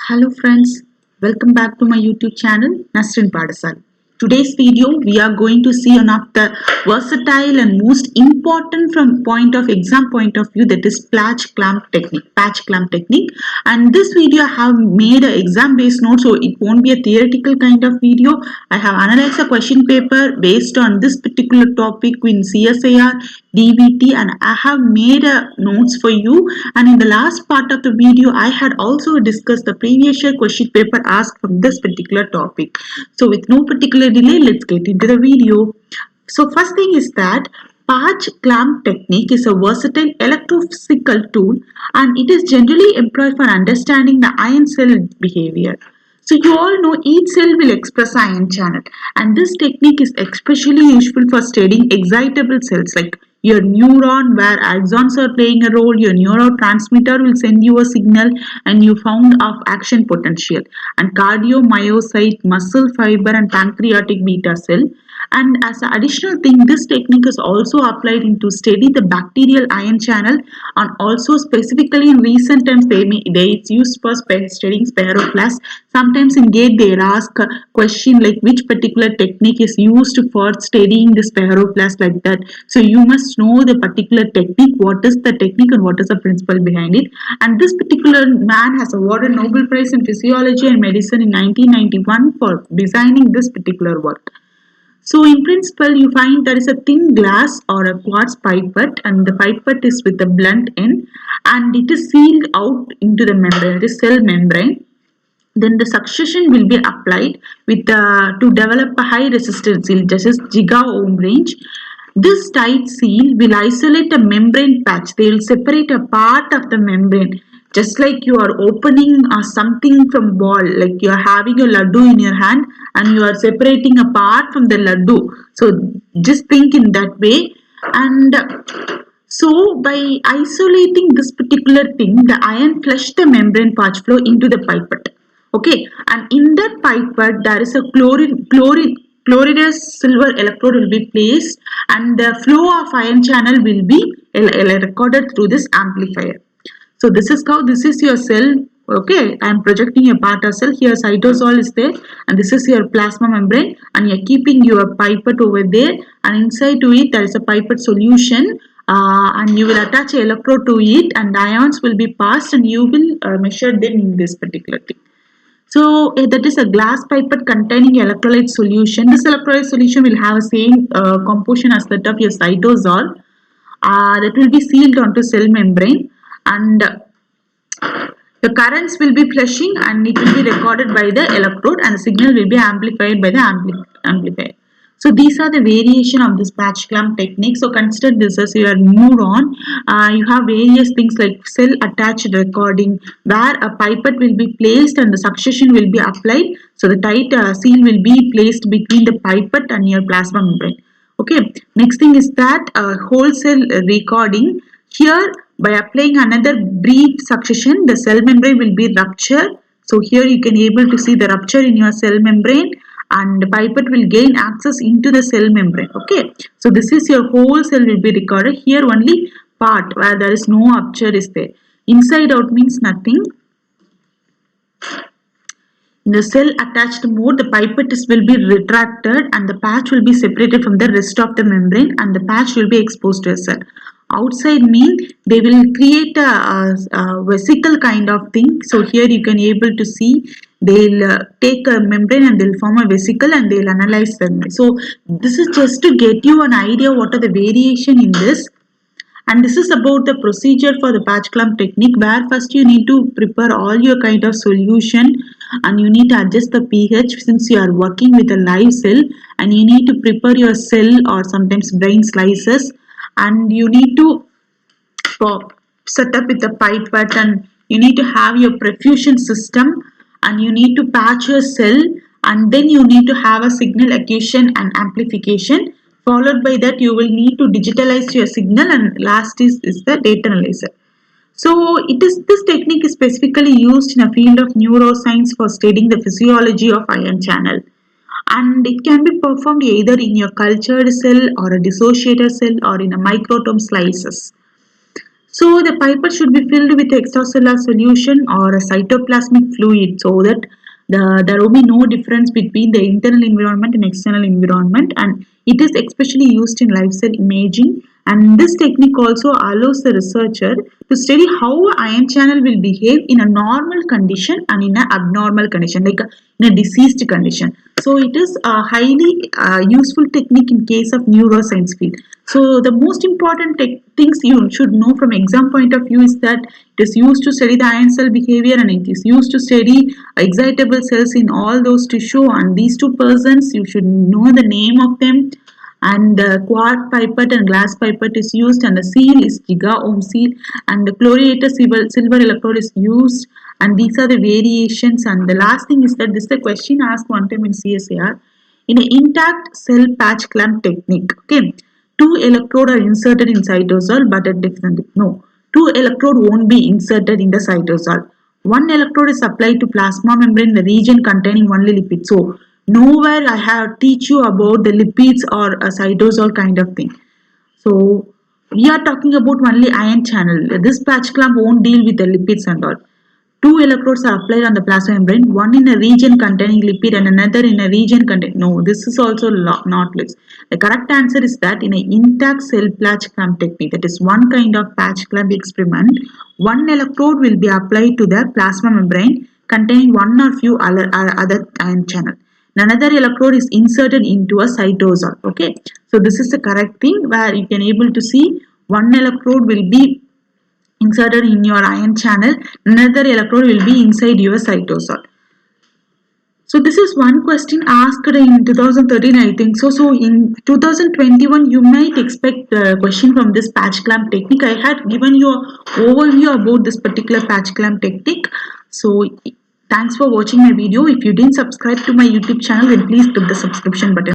Hello friends, welcome back to my YouTube channel Nasrin Padasal. Today's video we are going to see one of the versatile and most important from exam point of view, that is patch clamp technique. And this video I have made an exam based note, so it won't be a theoretical kind of video. I have analyzed a question paper based on this particular topic in CSIR, DBT, and I have made notes for you. And in the last part of the video I had also discussed the previous year question paper asked from this particular topic. So with no particular delay, let's get into the video. So first thing is that patch clamp technique is a versatile electrophysical tool, and it is generally employed for understanding the ion cell behavior. So you all know each cell will express ion channel, and this technique is especially useful for studying excitable cells like your neuron, where axons are playing a role. Your neurotransmitter will send you a signal and you found of action potential, and cardiomyocyte, muscle fiber, and pancreatic beta cell. And as an additional thing, this technique is also applied into study the bacterial ion channel, and also specifically in recent times it's used for studying spiroblast. Sometimes in GATE they ask a question like which particular technique is used for studying the spiroblast, like that. So you must know the particular technique, what is the technique and what is the principle behind it. And this particular man has awarded Nobel Prize in Physiology and Medicine in 1991 for designing this particular work. So in principle, you find there is a thin glass or a quartz pipette, and the pipette is with a blunt end, and it is sealed out into the membrane, the cell membrane. Then the suction will be applied with to develop a high resistance seal, just as giga ohm range. This tight seal will isolate a membrane patch. They will separate a part of the membrane, just like you are opening something from ball, like you are having a laddu in your hand and you are separating a part from the laddu. So just think in that way. And so by isolating this particular thing, the ion flush the membrane patch flow into the pipette. Okay, and in that pipette there is a chloridus silver electrode will be placed, and the flow of ion channel will be recorded through this amplifier. So this is how, this is your cell. Okay, I am projecting a part of cell. Here cytosol is there, and this is your plasma membrane, and you are keeping your pipette over there, and inside to it there is a pipette solution, and you will attach an electrode to it, and ions will be passed, and you will measure them in this particular thing. So that is a glass pipette containing electrolyte solution. This electrolyte solution will have the same composition as that of your cytosol. That will be sealed onto cell membrane, and the currents will be flushing, and it will be recorded by the electrode, and the signal will be amplified by the amplifier. So these are the variation of this patch clamp technique. So consider this as your neuron. You have various things like cell attached recording, where a pipette will be placed and the suction will be applied. So the tight seal will be placed between the pipette and your plasma membrane. Okay, next thing is that whole cell recording. Here by applying another brief suction, the cell membrane will be ruptured. So here you can able to see the rupture in your cell membrane, and the pipette will gain access into the cell membrane. Okay, so this is your whole cell will be recorded. Here only part where there is no rupture is there. Inside out means nothing. In the cell attached mode, the pipette will be retracted and the patch will be separated from the rest of the membrane, and the patch will be exposed to a cell. Outside mean they will create a vesicle kind of thing. So here you can able to see they'll take a membrane and they'll form a vesicle and they'll analyze them. So this is just to get you an idea what are the variation in this. And this is about the procedure for the patch clamp technique, where first you need to prepare all your kind of solution, and you need to adjust the pH since you are working with a live cell, and you need to prepare your cell or sometimes brain slices, and you need to set up with the pipette, and you need to have your perfusion system, and you need to patch your cell, and then you need to have a signal acquisition and amplification. Followed by that you will need to digitalize your signal, and last is the data analyzer. So this technique is specifically used in a field of neuroscience for studying the physiology of ion channel, and it can be performed either in your cultured cell or a dissociated cell or in a microtome slices. So the pipette should be filled with extracellular solution or a cytoplasmic fluid so that there will be no difference between the internal environment and external environment, and it is especially used in live cell imaging, and this technique also allows the researcher to study how an ion channel will behave in a normal condition and in an abnormal condition, like in a diseased condition. So it is a highly useful technique in case of neuroscience field. So the most important things you should know from exam point of view is that it is used to study the ion cell behavior, and it is used to study excitable cells in all those tissue, and these two persons you should know the name of them, and the quartz pipette and glass pipette is used, and the seal is giga ohm seal, and the chlorinated silver electrode is used, and these are the variations. And the last thing is that this is a question asked one time in CSAR in an intact cell patch clamp technique. Okay, two electrode are inserted in cytosol but at different, no, two electrode won't be inserted in the cytosol. One electrode is applied to plasma membrane, the region containing only lipids. So nowhere I have teach you about the lipids or a cytosol kind of thing. So we are talking about only ion channel. This patch clamp won't deal with the lipids and all. Two electrodes are applied on the plasma membrane, one in a region containing lipid and another in a region containing. No, this is also not lipids. The correct answer is that in an intact cell patch clamp technique, that is one kind of patch clamp experiment, one electrode will be applied to the plasma membrane containing one or few other ion channel. Another electrode is inserted into a cytosol. Okay, so this is the correct thing where you can able to see one electrode will be inserted in your ion channel, another electrode will be inside your cytosol. So this is one question asked in 2013, I think so. So in 2021, you might expect a question from this patch clamp technique. I had given you an overview about this particular patch clamp technique. So thanks for watching my video. If you didn't subscribe to my YouTube channel, then please click the subscription button.